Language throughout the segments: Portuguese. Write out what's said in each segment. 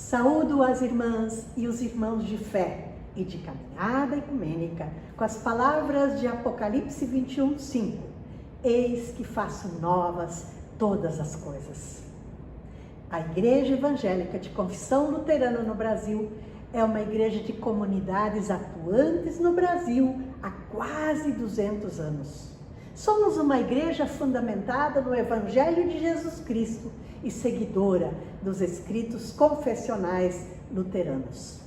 Saúdo as irmãs e os irmãos de fé e de caminhada ecumênica com as palavras de Apocalipse 21:5. Eis que faço novas todas as coisas. A Igreja Evangélica de Confissão Luterana no Brasil é uma igreja de comunidades atuantes no Brasil há quase 200 anos. Somos uma igreja fundamentada no Evangelho de Jesus Cristo e seguidora dos escritos confessionais luteranos.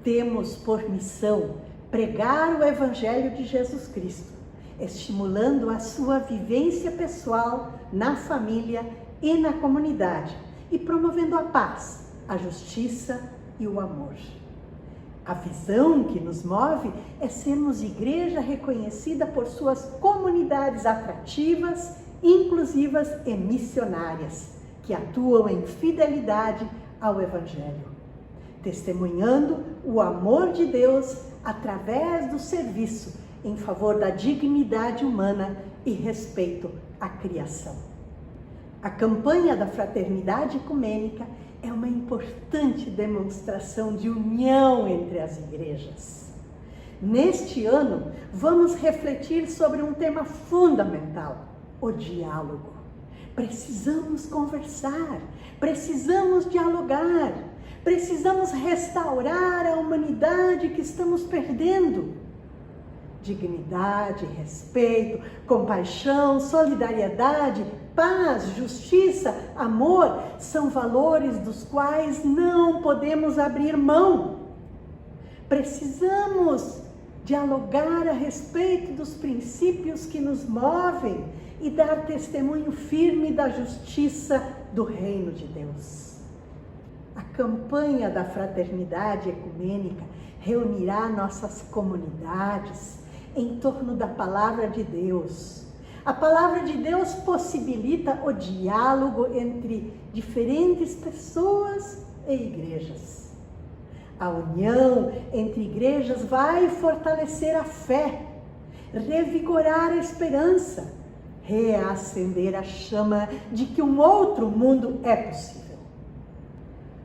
Temos por missão pregar o Evangelho de Jesus Cristo, estimulando a sua vivência pessoal na família e na comunidade e promovendo a paz, a justiça e o amor. A visão que nos move é sermos igreja reconhecida por suas comunidades atrativas, inclusivas e missionárias, que atuam em fidelidade ao Evangelho, testemunhando o amor de Deus através do serviço em favor da dignidade humana e respeito à criação. A campanha da Fraternidade Ecumênica é uma importante demonstração de união entre as igrejas. Neste ano, vamos refletir sobre um tema fundamental: o diálogo. Precisamos conversar, precisamos dialogar, precisamos restaurar a humanidade que estamos perdendo. Dignidade, respeito, compaixão, solidariedade, paz, justiça, amor são valores dos quais não podemos abrir mão. Precisamos dialogar a respeito dos princípios que nos movem e dar testemunho firme da justiça do reino de Deus. A campanha da Fraternidade Ecumênica reunirá nossas comunidades em torno da Palavra de Deus. A Palavra de Deus possibilita o diálogo entre diferentes pessoas e igrejas. A união entre igrejas vai fortalecer a fé, revigorar a esperança, reacender a chama de que um outro mundo é possível.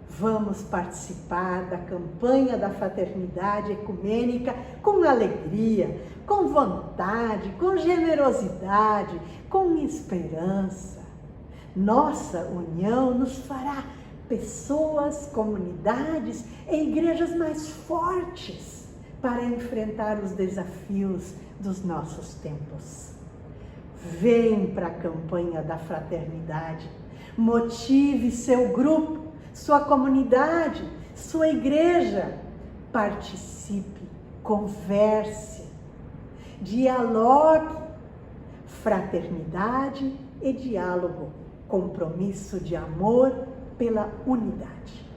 Vamos participar da campanha da Fraternidade Ecumênica com alegria, com vontade, com generosidade, com esperança. Nossa união nos fará pessoas, comunidades e igrejas mais fortes para enfrentar os desafios dos nossos tempos. Vem para a campanha da fraternidade, motive seu grupo, sua comunidade, sua igreja. Participe, converse, dialogue. Fraternidade e diálogo, compromisso de amor pela unidade.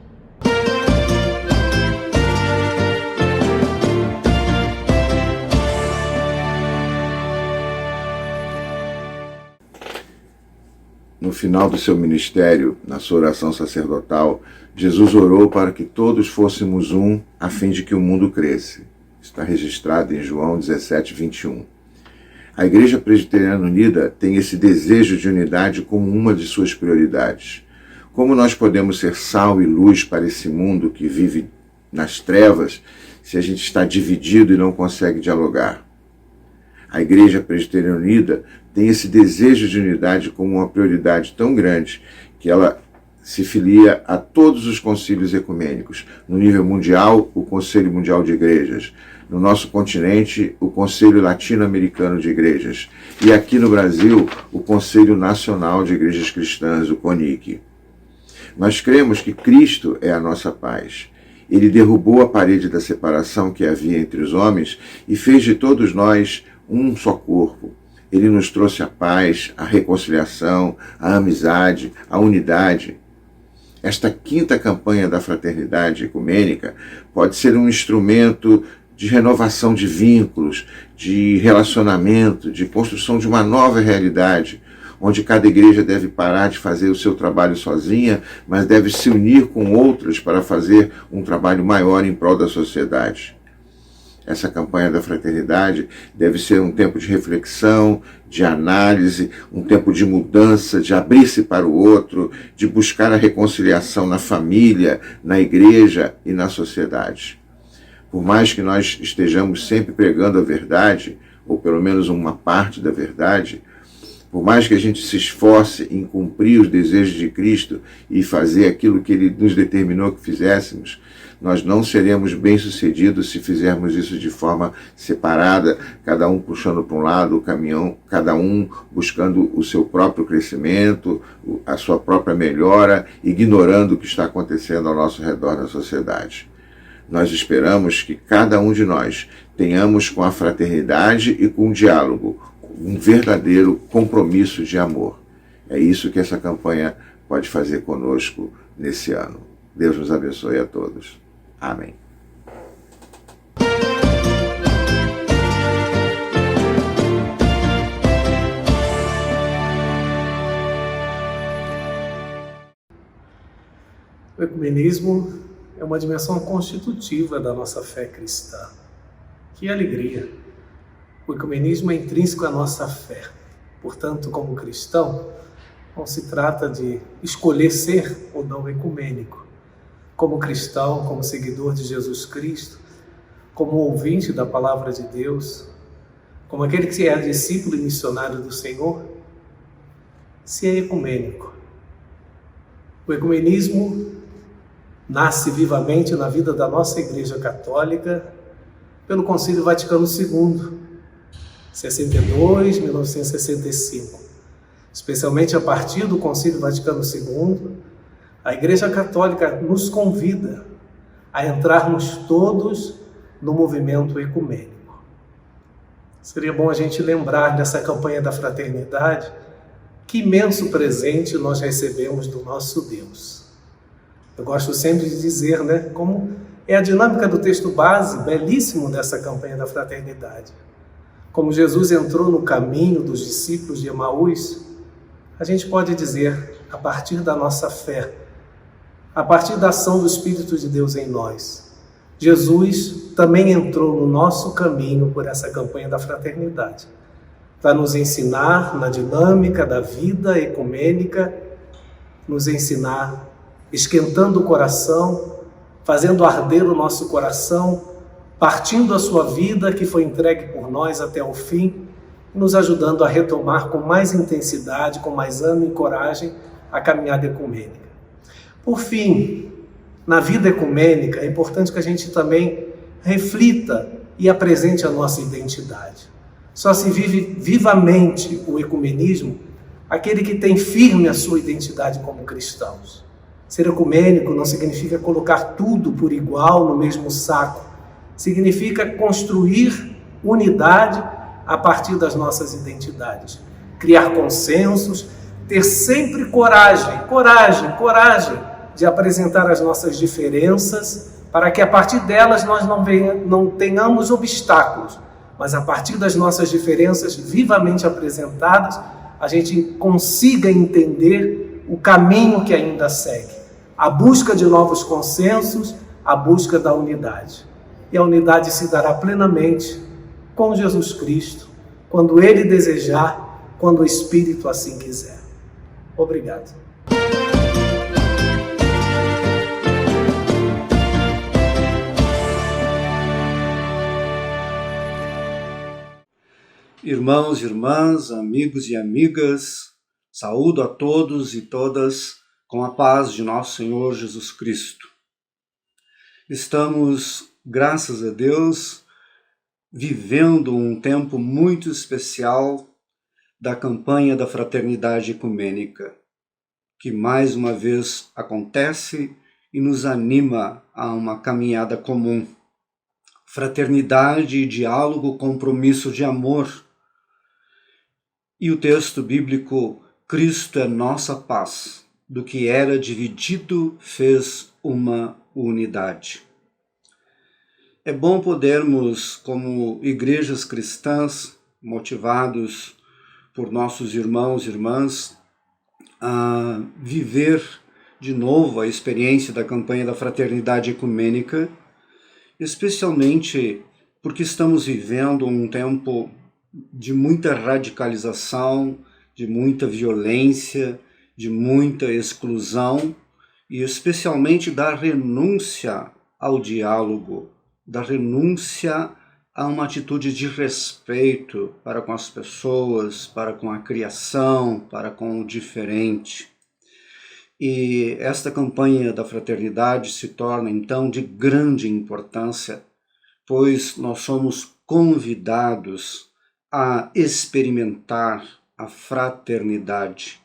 No final do seu ministério, na sua oração sacerdotal, Jesus orou para que todos fôssemos um, a fim de que o mundo cresça. Está registrado em João 17:21. A Igreja Presbiteriana Unida tem esse desejo de unidade como uma de suas prioridades. Como nós podemos ser sal e luz para esse mundo que vive nas trevas se a gente está dividido e não consegue dialogar? A Igreja Presbiteriana Unida tem esse desejo de unidade como uma prioridade tão grande que ela se filia a todos os concílios ecumênicos. No nível mundial, o Conselho Mundial de Igrejas. No nosso continente, o Conselho Latino-Americano de Igrejas. E aqui no Brasil, o Conselho Nacional de Igrejas Cristãs, o CONIC. Nós cremos que Cristo é a nossa paz. Ele derrubou a parede da separação que havia entre os homens e fez de todos nós um só corpo. Ele nos trouxe a paz, a reconciliação, a amizade, a unidade. Esta quinta campanha da Fraternidade Ecumênica pode ser um instrumento de renovação de vínculos, de relacionamento, de construção de uma nova realidade, onde cada igreja deve parar de fazer o seu trabalho sozinha, mas deve se unir com outras para fazer um trabalho maior em prol da sociedade. Essa campanha da fraternidade deve ser um tempo de reflexão, de análise, um tempo de mudança, de abrir-se para o outro, de buscar a reconciliação na família, na igreja e na sociedade. Por mais que nós estejamos sempre pregando a verdade, ou pelo menos uma parte da verdade, por mais que a gente se esforce em cumprir os desejos de Cristo e fazer aquilo que Ele nos determinou que fizéssemos, nós não seremos bem-sucedidos se fizermos isso de forma separada, cada um puxando para um lado o caminhão, cada um buscando o seu próprio crescimento, a sua própria melhora, ignorando o que está acontecendo ao nosso redor na sociedade. Nós esperamos que cada um de nós tenhamos com a fraternidade e com o diálogo um verdadeiro compromisso de amor. É isso que essa campanha pode fazer conosco nesse ano. Deus nos abençoe a todos. Amém. O ecumenismo é uma dimensão constitutiva da nossa fé cristã. Que alegria! O ecumenismo é intrínseco à nossa fé. Portanto, como cristão, não se trata de escolher ser ou não ecumênico. Como cristão, como seguidor de Jesus Cristo, como ouvinte da palavra de Deus, como aquele que é discípulo e missionário do Senhor, se é ecumênico. O ecumenismo nasce vivamente na vida da nossa Igreja Católica pelo Concílio Vaticano II, 62, 1965. Especialmente a partir do Concílio Vaticano II, a Igreja Católica nos convida a entrarmos todos no movimento ecumênico. Seria bom a gente lembrar dessa campanha da fraternidade, que imenso presente nós recebemos do nosso Deus. Eu gosto sempre de dizer, como é a dinâmica do texto base, belíssimo dessa campanha da fraternidade. Como Jesus entrou no caminho dos discípulos de Emaús, a gente pode dizer, a partir da nossa fé, a partir da ação do Espírito de Deus em nós, Jesus também entrou no nosso caminho por essa campanha da fraternidade, para nos ensinar na dinâmica da vida ecumênica, nos ensinar esquentando o coração, fazendo arder o nosso coração, partindo a sua vida que foi entregue por nós até o fim, nos ajudando a retomar com mais intensidade, com mais ânimo e coragem a caminhada ecumênica. Por fim, na vida ecumênica é importante que a gente também reflita e apresente a nossa identidade. Só se vive vivamente o ecumenismo aquele que tem firme a sua identidade como cristãos. Ser ecumênico não significa colocar tudo por igual no mesmo saco. Significa construir unidade a partir das nossas identidades. Criar consensos, ter sempre coragem de apresentar as nossas diferenças, para que a partir delas nós não tenhamos obstáculos, mas a partir das nossas diferenças vivamente apresentadas, a gente consiga entender o caminho que ainda segue. A busca de novos consensos, a busca da unidade. E a unidade se dará plenamente com Jesus Cristo, quando Ele desejar, quando o Espírito assim quiser. Obrigado. Irmãos e irmãs, amigos e amigas, saúdo a todos e todas com a paz de nosso Senhor Jesus Cristo. Estamos, graças a Deus, vivendo um tempo muito especial da campanha da Fraternidade Ecumênica, que mais uma vez acontece e nos anima a uma caminhada comum. Fraternidade, diálogo, compromisso de amor. E o texto bíblico, Cristo é nossa paz, do que era dividido fez uma unidade. É bom podermos, como igrejas cristãs, motivados por nossos irmãos e irmãs, a viver de novo a experiência da campanha da Fraternidade Ecumênica, especialmente porque estamos vivendo um tempo de muita radicalização, de muita violência, de muita exclusão e especialmente da renúncia ao diálogo, da renúncia a uma atitude de respeito para com as pessoas, para com a criação, para com o diferente. E esta campanha da fraternidade se torna então de grande importância, pois nós somos convidados a experimentar a fraternidade,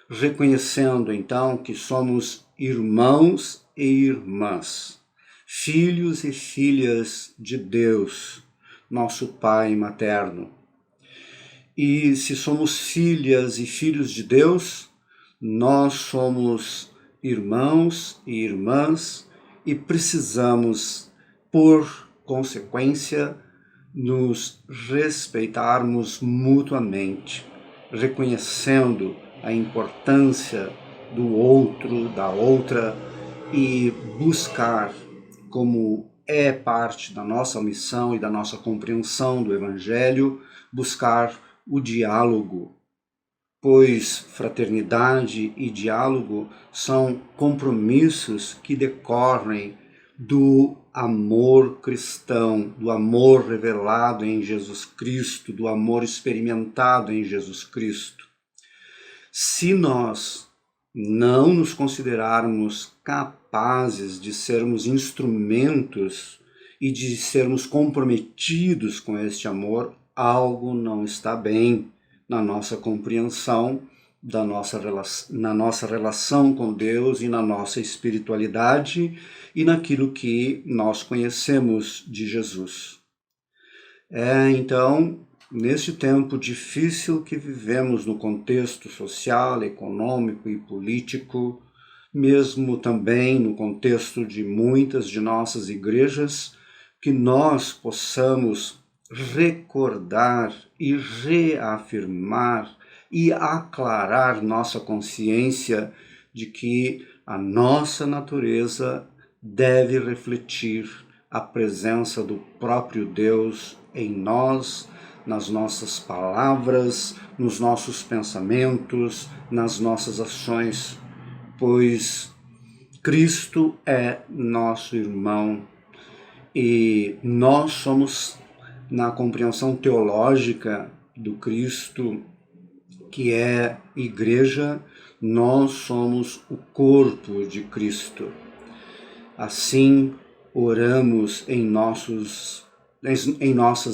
reconhecendo então que somos irmãos e irmãs, filhos e filhas de Deus, nosso Pai materno. E se somos filhas e filhos de Deus, nós somos irmãos e irmãs e precisamos, por consequência, nos respeitarmos mutuamente, reconhecendo a importância do outro, da outra, e buscar, como é parte da nossa missão e da nossa compreensão do Evangelho, buscar o diálogo, pois fraternidade e diálogo são compromissos que decorrem do amor cristão, do amor revelado em Jesus Cristo, do amor experimentado em Jesus Cristo. Se nós não nos considerarmos capazes de sermos instrumentos e de sermos comprometidos com este amor, algo não está bem na nossa compreensão, na nossa relação com Deus e na nossa espiritualidade e naquilo que nós conhecemos de Jesus. Então, neste tempo difícil que vivemos no contexto social, econômico e político, mesmo também no contexto de muitas de nossas igrejas, que nós possamos recordar e reafirmar e aclarar nossa consciência de que a nossa natureza deve refletir a presença do próprio Deus em nós, nas nossas palavras, nos nossos pensamentos, nas nossas ações, pois Cristo é nosso irmão e nós somos, na compreensão teológica do Cristo, que é igreja, nós somos o corpo de Cristo. Assim, oramos em nossas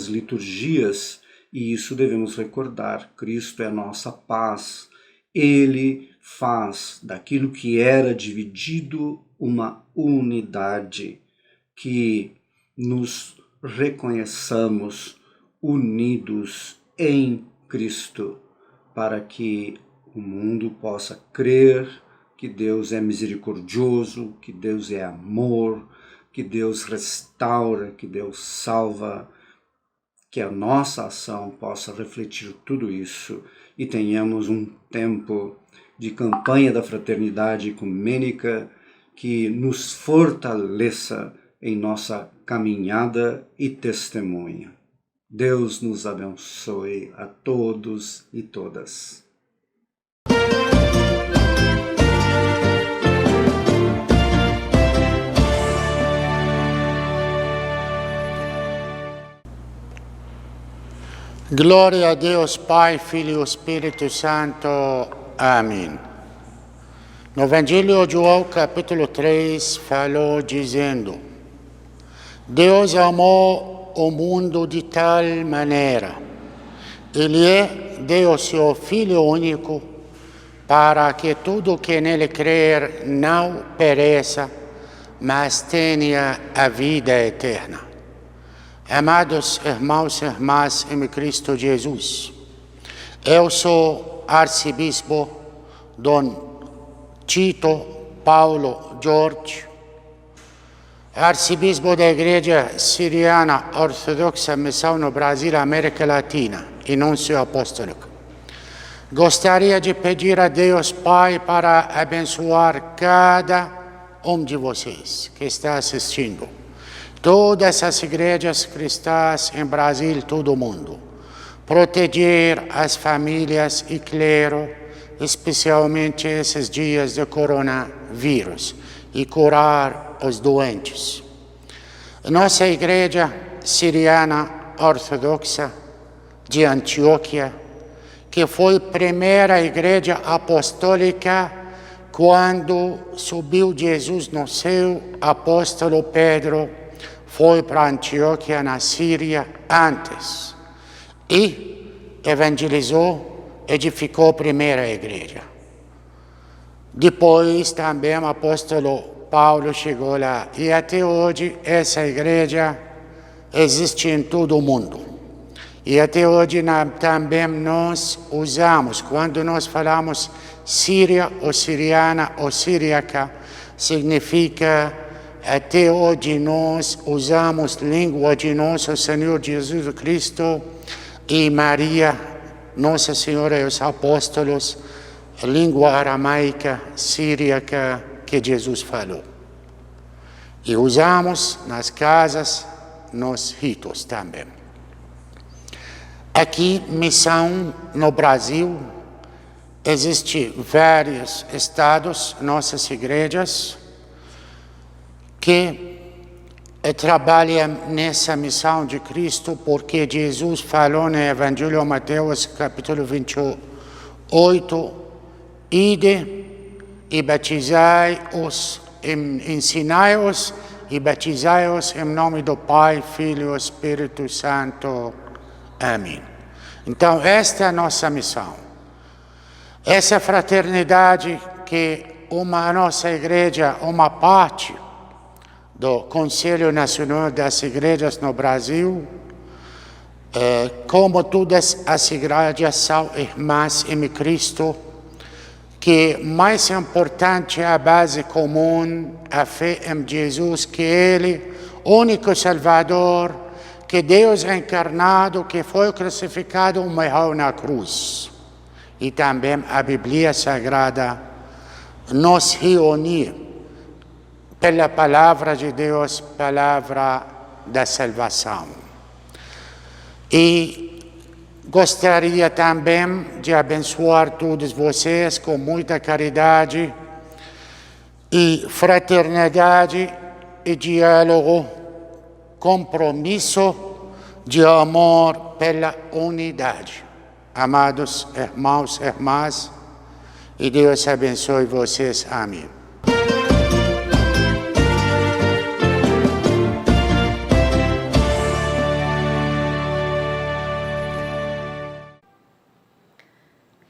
liturgias, e isso devemos recordar. Cristo é a nossa paz. Ele faz daquilo que era dividido uma unidade, que nos reconheçamos unidos em Cristo, para que o mundo possa crer que Deus é misericordioso, que Deus é amor, que Deus restaura, que Deus salva, que a nossa ação possa refletir tudo isso e tenhamos um tempo de campanha da fraternidade ecumênica que nos fortaleça em nossa caminhada e testemunho. Deus nos abençoe a todos e todas. Glória a Deus, Pai, Filho e Espírito Santo. Amém. No Evangelho de João, capítulo 3, falou dizendo: Deus amou o mundo de tal maneira, Ele deu seu Filho único, para que tudo que nele crer não pereça, mas tenha a vida eterna. Amados irmãos e irmãs em Cristo Jesus, eu sou arcebispo Dom Tito Paulo Jorge, arcebispo da Igreja Siriana Ortodoxa Missão no Brasil, América Latina, e nuncio apostólico. Gostaria de pedir a Deus Pai para abençoar cada um de vocês que está assistindo, todas as igrejas cristãs em Brasil e todo o mundo, proteger as famílias e clero, especialmente esses dias de coronavírus, e curar os doentes. Nossa igreja siriana ortodoxa de Antioquia, que foi a primeira igreja apostólica quando subiu Jesus no céu, apóstolo Pedro foi para Antioquia, na Síria, antes, e evangelizou, edificou a primeira igreja. Depois também o apóstolo Paulo chegou lá, e até hoje essa igreja existe em todo o mundo. E até hoje também nós usamos, quando nós falamos síria ou siriana ou síriaca, significa até hoje nós usamos a língua de nosso Senhor Jesus Cristo e Maria, Nossa Senhora e os apóstolos, a língua aramaica, síriaca que Jesus falou. E usamos nas casas, nos ritos também. Aqui, missão no Brasil, existem vários estados, nossas igrejas, que trabalham nessa missão de Cristo, porque Jesus falou no Evangelho de Mateus, capítulo 28, ide e batizai-os, ensinai-os e batizai-os em nome do Pai, Filho e Espírito Santo. Amém. Então, esta é a nossa missão. Essa fraternidade que a nossa igreja, uma parte do Conselho Nacional das Igrejas no Brasil, como todas as igrejas são irmãs em Cristo, que mais importante é a base comum, a fé em Jesus, que Ele, único Salvador, que Deus encarnado, que foi crucificado, morreu na cruz. E também a Bíblia Sagrada nos reúne pela palavra de Deus, palavra da salvação. E gostaria também de abençoar todos vocês com muita caridade e fraternidade e diálogo, compromisso de amor pela unidade. Amados irmãos e irmãs, e Deus abençoe vocês. Amém.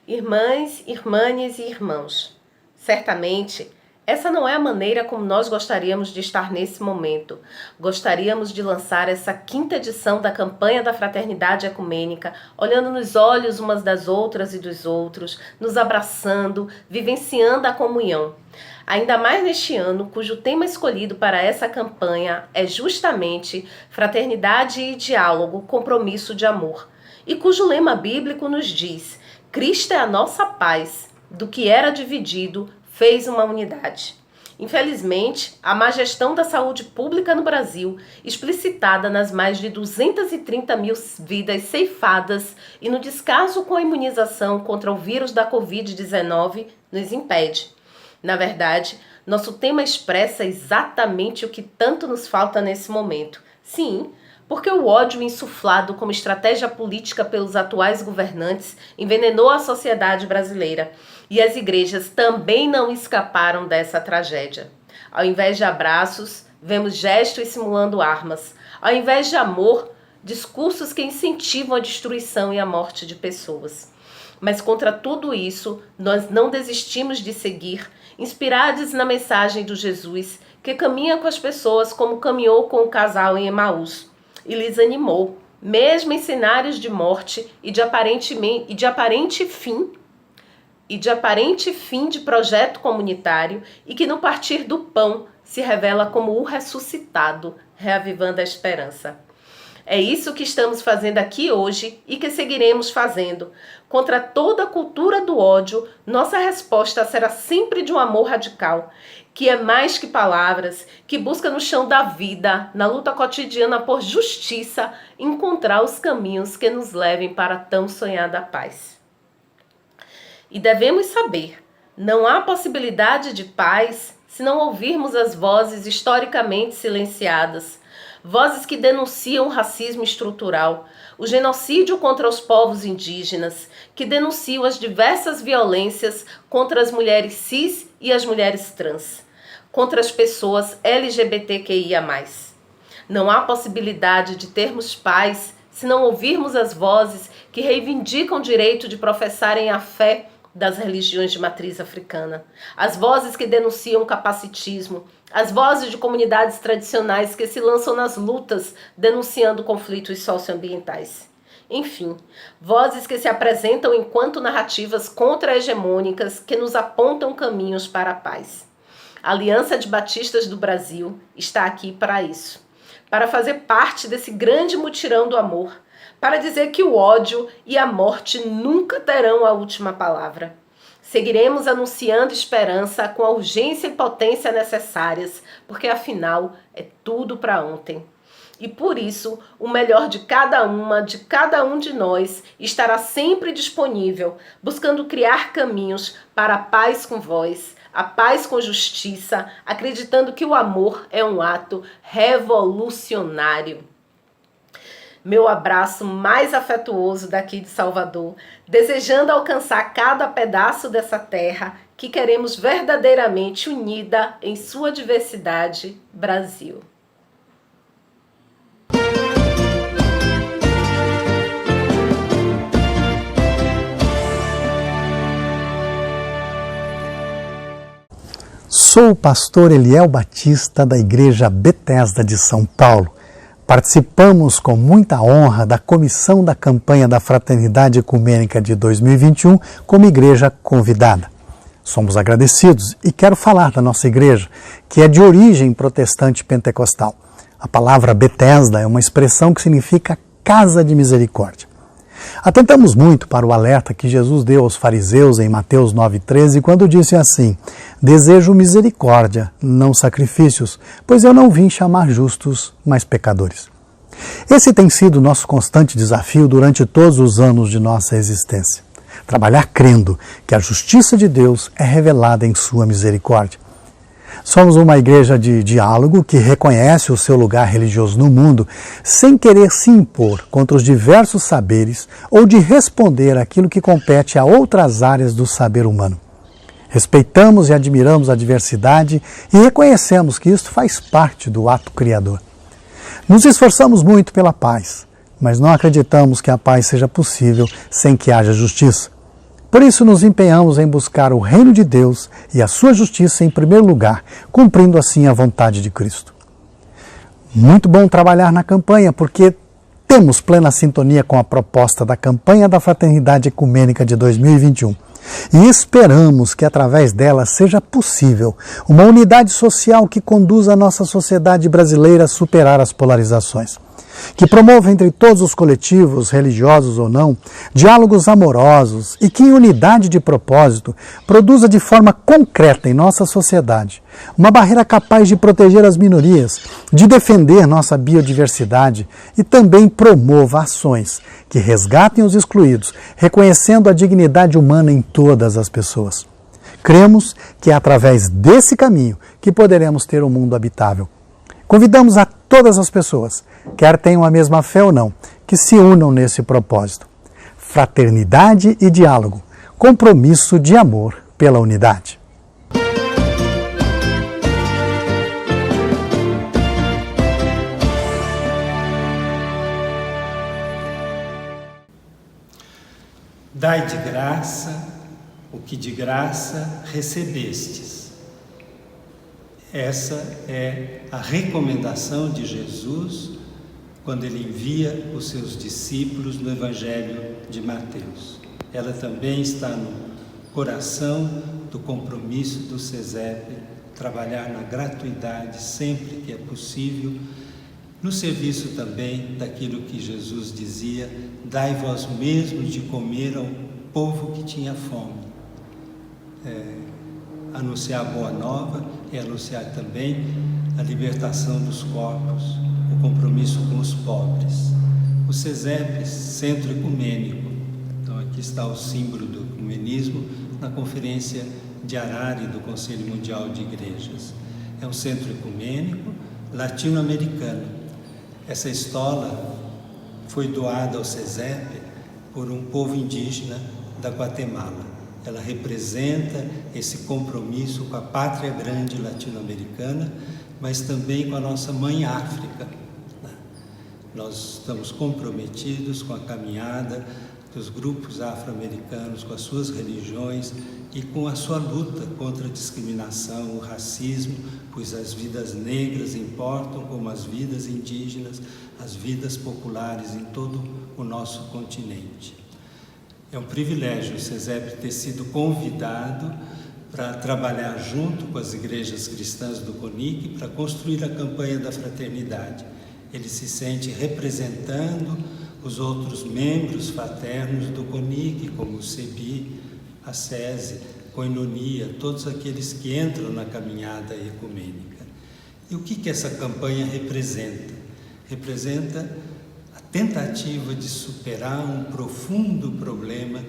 Irmãs, irmãs e irmãos, certamente essa não é a maneira como nós gostaríamos de estar nesse momento. Gostaríamos de lançar essa 5ª edição da campanha da Fraternidade Ecumênica, olhando nos olhos umas das outras e dos outros, nos abraçando, vivenciando a comunhão. Ainda mais neste ano, cujo tema escolhido para essa campanha é justamente Fraternidade e Diálogo, Compromisso de Amor, e cujo lema bíblico nos diz: Cristo é a nossa paz, do que era dividido, fez uma unidade. Infelizmente, a má gestão da saúde pública no Brasil, explicitada nas mais de 230 mil vidas ceifadas e no descaso com a imunização contra o vírus da Covid-19, nos impede. Na verdade, nosso tema expressa exatamente o que tanto nos falta nesse momento. Sim, porque o ódio insuflado como estratégia política pelos atuais governantes envenenou a sociedade brasileira. E as igrejas também não escaparam dessa tragédia. Ao invés de abraços, vemos gestos simulando armas. Ao invés de amor, discursos que incentivam a destruição e a morte de pessoas. Mas contra tudo isso, nós não desistimos de seguir, inspirados na mensagem do Jesus, que caminha com as pessoas como caminhou com o casal em Emaús, e lhes animou, mesmo em cenários de morte e de aparente fim de projeto comunitário, e que no partir do pão se revela como o ressuscitado, reavivando a esperança. É isso que estamos fazendo aqui hoje e que seguiremos fazendo. Contra toda a cultura do ódio, nossa resposta será sempre de um amor radical, que é mais que palavras, que busca no chão da vida, na luta cotidiana por justiça, encontrar os caminhos que nos levem para a tão sonhada paz. E devemos saber, não há possibilidade de paz se não ouvirmos as vozes historicamente silenciadas, vozes que denunciam o racismo estrutural, o genocídio contra os povos indígenas, que denunciam as diversas violências contra as mulheres cis e as mulheres trans, contra as pessoas LGBTQIA+. Não há possibilidade de termos paz se não ouvirmos as vozes que reivindicam o direito de professarem a fé das religiões de matriz africana, as vozes que denunciam o capacitismo, as vozes de comunidades tradicionais que se lançam nas lutas denunciando conflitos socioambientais. Enfim, vozes que se apresentam enquanto narrativas contra-hegemônicas que nos apontam caminhos para a paz. A Aliança de Batistas do Brasil está aqui para isso, para fazer parte desse grande mutirão do amor, para dizer que o ódio e a morte nunca terão a última palavra. Seguiremos anunciando esperança com a urgência e potência necessárias, porque afinal é tudo para ontem. E por isso, o melhor de cada um de nós estará sempre disponível, buscando criar caminhos para a paz com voz, a paz com justiça, acreditando que o amor é um ato revolucionário. Meu abraço mais afetuoso daqui de Salvador, desejando alcançar cada pedaço dessa terra que queremos verdadeiramente unida em sua diversidade, Brasil. Sou o pastor Eliel Batista da Igreja Betesda de São Paulo. Participamos com muita honra da comissão da campanha da Fraternidade Ecumênica de 2021 como igreja convidada. Somos agradecidos e quero falar da nossa igreja, que é de origem protestante pentecostal. A palavra Betesda é uma expressão que significa casa de misericórdia. Atentamos muito para o alerta que Jesus deu aos fariseus em Mateus 9,13, quando disse assim: desejo misericórdia, não sacrifícios, pois eu não vim chamar justos, mas pecadores. Esse tem sido o nosso constante desafio durante todos os anos de nossa existência. Trabalhar crendo que a justiça de Deus é revelada em sua misericórdia. Somos uma igreja de diálogo que reconhece o seu lugar religioso no mundo sem querer se impor contra os diversos saberes ou de responder aquilo que compete a outras áreas do saber humano. Respeitamos e admiramos a diversidade e reconhecemos que isto faz parte do ato criador. Nos esforçamos muito pela paz, mas não acreditamos que a paz seja possível sem que haja justiça. Por isso nos empenhamos em buscar o reino de Deus e a sua justiça em primeiro lugar, cumprindo assim a vontade de Cristo. Muito bom trabalhar na campanha, porque temos plena sintonia com a proposta da campanha da Fraternidade Ecumênica de 2021 e esperamos que através dela seja possível uma unidade social que conduza a nossa sociedade brasileira a superar as polarizações, que promova entre todos os coletivos, religiosos ou não, diálogos amorosos e que, em unidade de propósito, produza de forma concreta em nossa sociedade uma barreira capaz de proteger as minorias, de defender nossa biodiversidade e também promova ações que resgatem os excluídos, reconhecendo a dignidade humana em todas as pessoas. Cremos que é através desse caminho que poderemos ter um mundo habitável. Convidamos a todas as pessoas, quer tenham a mesma fé ou não, que se unam nesse propósito. Fraternidade e diálogo, compromisso de amor pela unidade. Dai de graça o que de graça recebestes. Essa é a recomendação de Jesus quando ele envia os seus discípulos no Evangelho de Mateus. Ela também está no coração do compromisso do CESEP, trabalhar na gratuidade sempre que é possível, no serviço também daquilo que Jesus dizia: dai vós mesmos de comer ao povo que tinha fome. Anunciar a boa nova é anunciar também a libertação dos corpos, o compromisso com os pobres. O SESEP, Centro Ecumênico, então aqui está o símbolo do ecumenismo na Conferência de Harare do Conselho Mundial de Igrejas. É um centro ecumênico latino-americano. Essa estola foi doada ao SESEP por um povo indígena da Guatemala. Ela representa esse compromisso com a pátria grande latino-americana, mas também com a nossa mãe África. Nós estamos comprometidos com a caminhada dos grupos afro-americanos, com as suas religiões e com a sua luta contra a discriminação, o racismo, pois as vidas negras importam como as vidas indígenas, as vidas populares em todo o nosso continente. É um privilégio o SESEP ter sido convidado para trabalhar junto com as igrejas cristãs do CONIC para construir a campanha da fraternidade. Ele se sente representando os outros membros fraternos do CONIC, como o CEBI, a SESI, Koinonia, todos aqueles que entram na caminhada ecumênica. E o que essa campanha representa? Representa a tentativa de superar um profundo problema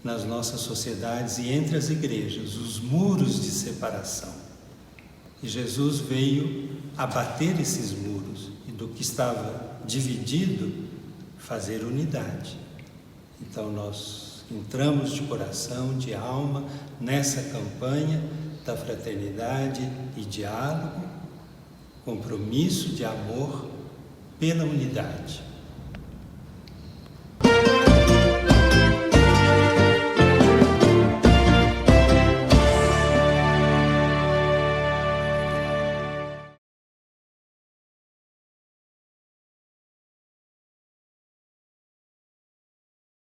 nas nossas sociedades e entre as igrejas, os muros de separação. E Jesus veio abater esses muros e do que estava dividido, fazer unidade. Então nós entramos de coração, de alma, nessa campanha da fraternidade e diálogo, compromisso de amor pela unidade.